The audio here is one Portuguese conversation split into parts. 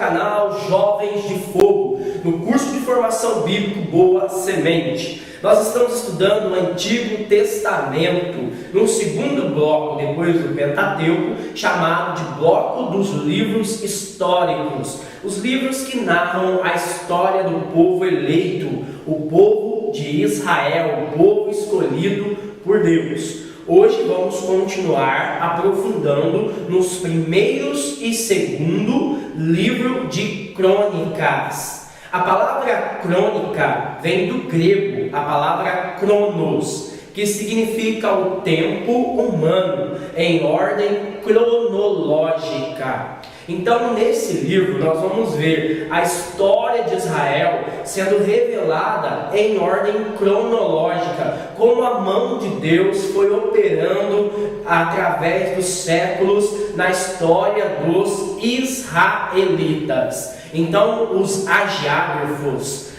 canal Jovens de Fogo, no curso de formação bíblico Boa Semente. Nós estamos estudando o Antigo Testamento, no segundo bloco, depois do Pentateuco, chamado de bloco dos livros históricos. Os livros que narram a história do povo eleito, o povo de Israel, o povo escolhido por Deus. Hoje vamos continuar aprofundando nos primeiros e segundo livro de Crônicas. A palavra crônica vem do grego, a palavra cronos, que significa o tempo humano em ordem cronológica. Então, nesse livro, nós vamos ver a história de Israel sendo revelada em ordem cronológica, como a mão de Deus foi operando através dos séculos na história dos israelitas. Então, os hagiógrafos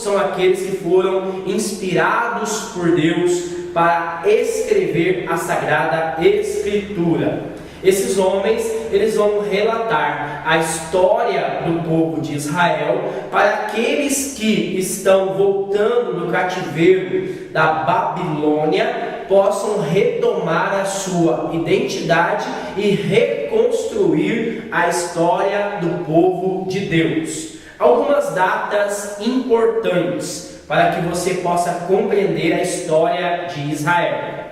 são aqueles que foram inspirados por Deus para escrever a Sagrada Escritura. Esses homens, eles vão relatar a história do povo de Israel para aqueles que estão voltando do cativeiro da Babilônia, possam retomar a sua identidade e reconstruir a história do povo de Deus. Algumas datas importantes para que você possa compreender a história de Israel.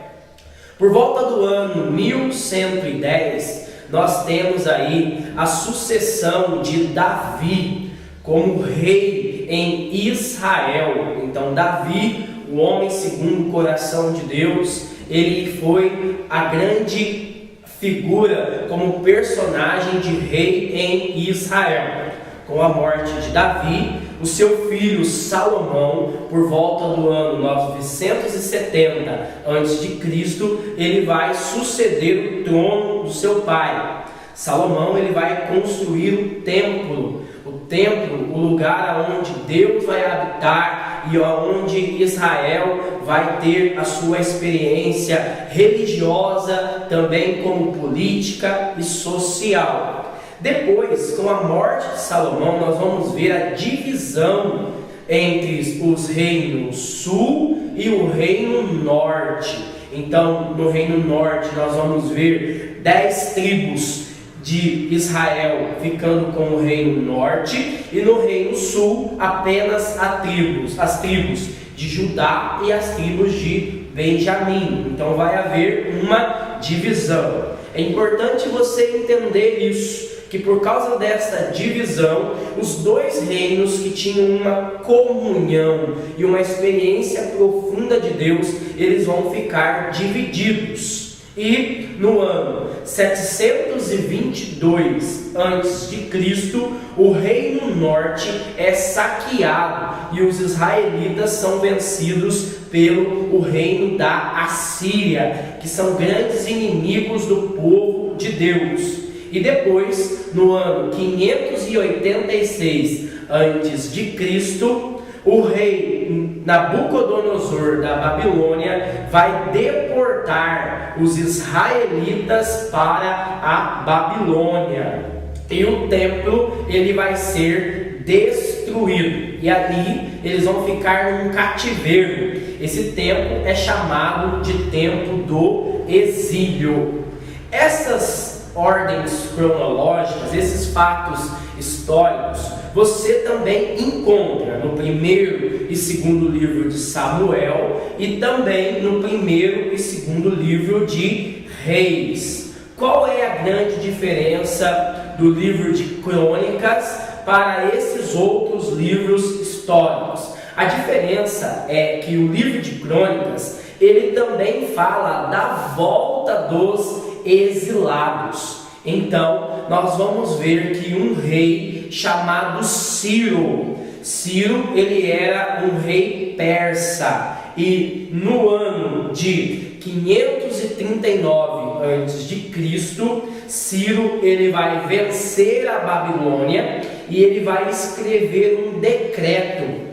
Por volta do ano 1110, nós temos aí a sucessão de Davi como rei em Israel. Então, Davi, o homem segundo o coração de Deus, ele foi a grande figura como personagem de rei em Israel. Com a morte de Davi, o seu filho Salomão, por volta do ano 970 a.C., ele vai suceder o trono do seu pai. Salomão, ele vai construir o templo, o lugar onde Deus vai habitar e onde Israel vai ter a sua experiência religiosa, também como política e social. Depois, com a morte de Salomão, nós vamos ver a divisão entre os reinos sul e o reino norte. Então, no reino norte, nós vamos ver 10 tribos de Israel ficando com o reino norte, e no reino sul apenas as tribos de Judá e as tribos de Benjamim. Então vai haver uma divisão. É importante você entender isso, que por causa dessa divisão, os dois reinos que tinham uma comunhão e uma experiência profunda de Deus, eles vão ficar divididos. E no ano 722 a.C., o reino norte é saqueado e os israelitas são vencidos pelo reino da Assíria, que são grandes inimigos do povo de Deus. E depois, no ano 586 a.C., o rei Nabucodonosor da Babilônia vai deportar os israelitas para a Babilônia. E o templo, ele vai ser destruído. E ali eles vão ficar num cativeiro. Esse tempo é chamado de tempo do exílio. Essas ordens cronológicas, esses fatos históricos, você também encontra no primeiro e segundo livro de Samuel e também no primeiro e segundo livro de Reis. Qual é a grande diferença do livro de Crônicas para esses outros livros históricos? A diferença é que o livro de Crônicas, ele também fala da volta dos exilados. Então, nós vamos ver que um rei chamado Ciro, ele era um rei persa, e no ano de 539 a.C., Ciro, ele vai vencer a Babilônia e ele vai escrever um decreto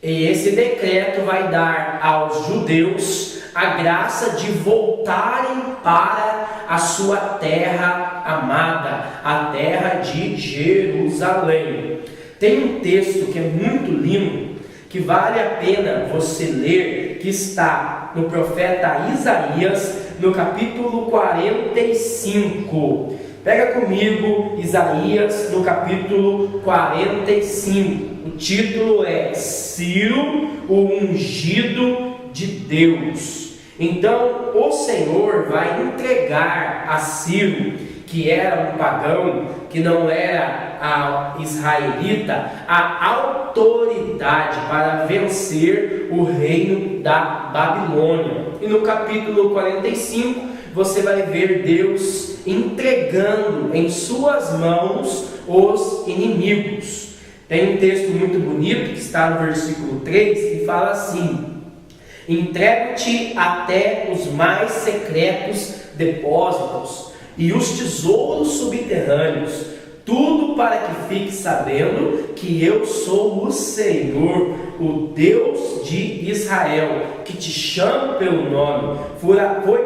E esse decreto vai dar aos judeus a graça de voltarem para a sua terra amada, a terra de Jerusalém. Tem um texto que é muito lindo, que vale a pena você ler, que está no profeta Isaías, no capítulo 45. Pega comigo Isaías no capítulo 45. O título é Ciro, o ungido de Deus. Então o Senhor vai entregar a Ciro, que era um pagão, que não era a israelita, a autoridade para vencer o reino da Babilônia. E no capítulo 45 você vai ver Deus entregando em suas mãos os inimigos. Tem um texto muito bonito que está no versículo 3 que fala assim: entrego-te até os mais secretos depósitos e os tesouros subterrâneos, tudo para que fique sabendo que eu sou o Senhor, o Deus de Israel, que te chamo pelo nome. Foi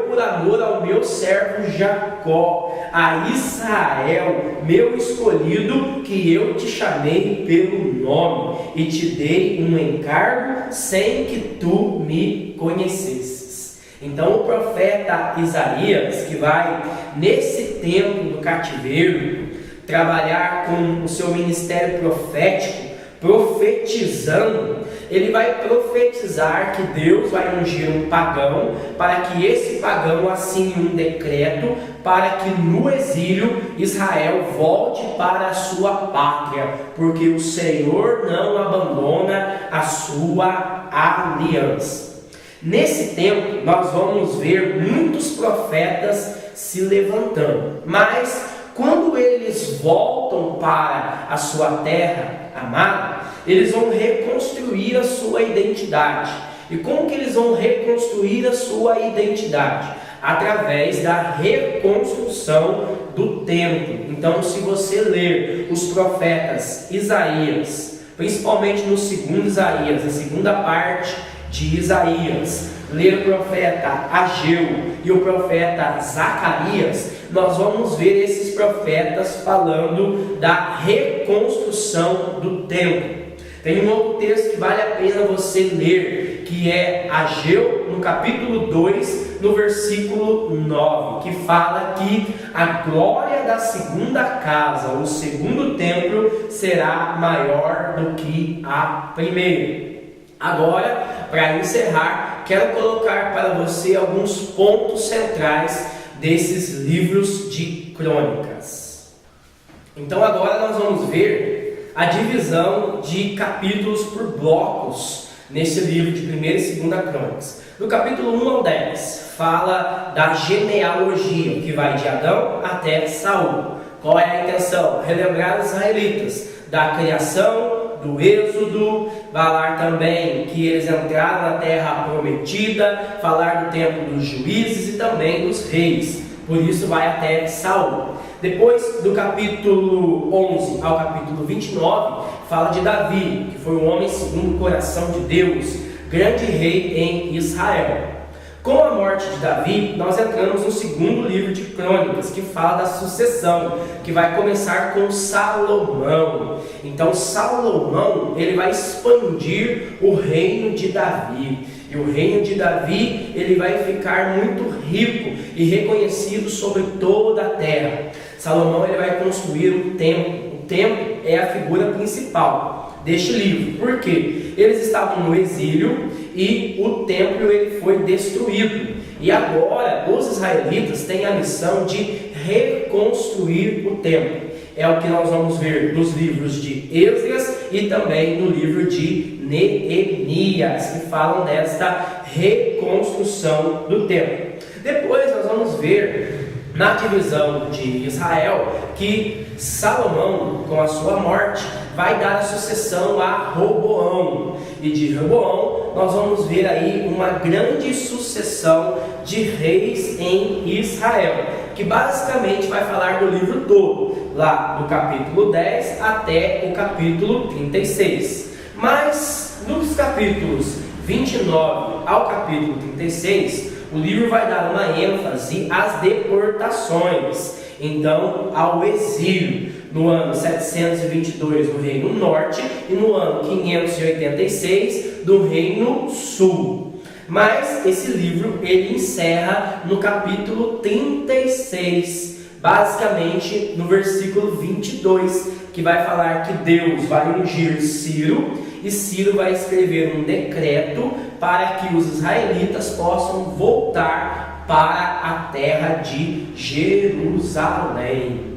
por amor ao meu servo Jacó, a Israel, meu escolhido, que eu te chamei pelo nome e te dei um encargo sem que tu me conhecesses. Então o profeta Isaías, que vai nesse tempo do cativeiro trabalhar com o seu ministério profético, profetizando, ele vai profetizar que Deus vai ungir um pagão, para que esse pagão assine um decreto, para que no exílio Israel volte para a sua pátria, porque o Senhor não abandona a sua aliança. Nesse tempo nós vamos ver muitos profetas se levantando, mas quando eles voltam para a sua terra amada, eles vão reconstruir a sua identidade. E como que eles vão reconstruir a sua identidade? Através da reconstrução do templo. Então, se você ler os profetas Isaías, principalmente no segundo Isaías, a segunda parte de Isaías, ler o profeta Ageu e o profeta Zacarias, nós vamos ver esses profetas falando da reconstrução do templo. Tem um outro texto que vale a pena você ler, que é Ageu, no capítulo 2, no versículo 9, que fala que a glória da segunda casa, o segundo templo, será maior do que a primeira. Agora, para encerrar, quero colocar para você alguns pontos centrais desses livros de crônicas. Então agora nós vamos ver a divisão de capítulos por blocos nesse livro de 1ª e 2ª crônicas. No capítulo 1 ao 10 fala da genealogia, que vai de Adão até Saul. Qual é a intenção? Relembrar os israelitas da criação, do êxodo, falar também que eles entraram na terra prometida, falar do tempo dos juízes e também dos reis. Por isso vai até Saul. Depois do capítulo 11 ao capítulo 29, fala de Davi, que foi um homem segundo o coração de Deus, grande rei em Israel. Com a morte de Davi, nós entramos no segundo livro de crônicas, que fala da sucessão, que vai começar com Salomão. Então Salomão, ele vai expandir o reino de Davi. E o reino de Davi, ele vai ficar muito rico e reconhecido sobre toda a terra. Salomão, ele vai construir um templo. O templo é a figura principal deste livro. Por quê? Eles estavam no exílio e o templo ele foi destruído. E agora os israelitas têm a missão de reconstruir o templo. É o que nós vamos ver nos livros de Esdras e também no livro de Neemias, que falam desta reconstrução do templo. Depois nós vamos ver na divisão de Israel que Salomão, com a sua morte, vai dar a sucessão a Roboão. E de Roboão nós vamos ver aí uma grande sucessão de reis em Israel, que basicamente vai falar do livro todo, lá do capítulo 10 até o capítulo 36. Mas dos capítulos 29 ao capítulo 36, o livro vai dar uma ênfase às deportações, então ao exílio, no ano 722 do Reino Norte e no ano 586 do Reino Sul. Mas esse livro ele encerra no capítulo 36, basicamente no versículo 22, que vai falar que Deus vai ungir Ciro e Ciro vai escrever um decreto para que os israelitas possam voltar para a terra de Jerusalém.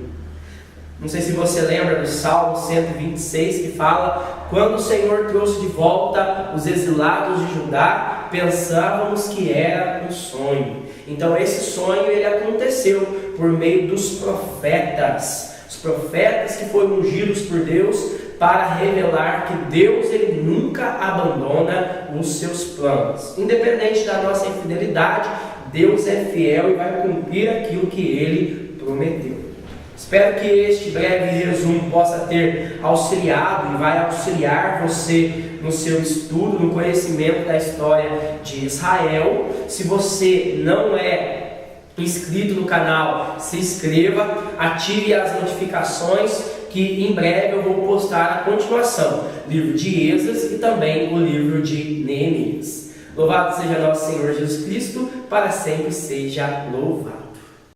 Não sei se você lembra do Salmo 126, que fala: quando o Senhor trouxe de volta os exilados de Judá, pensávamos que era um sonho. Então esse sonho ele aconteceu por meio dos profetas. Os profetas que foram ungidos por Deus para revelar que Deus ele nunca abandona os seus planos. Independente da nossa infidelidade, Deus é fiel e vai cumprir aquilo que ele prometeu. Espero que este breve resumo possa ter auxiliado e vai auxiliar você no seu estudo, no conhecimento da história de Israel. Se você não é inscrito no canal, se inscreva, ative as notificações, que em breve eu vou postar a continuação, livro de Esdras e também o livro de Neemias. Louvado seja nosso Senhor Jesus Cristo, para sempre seja louvado.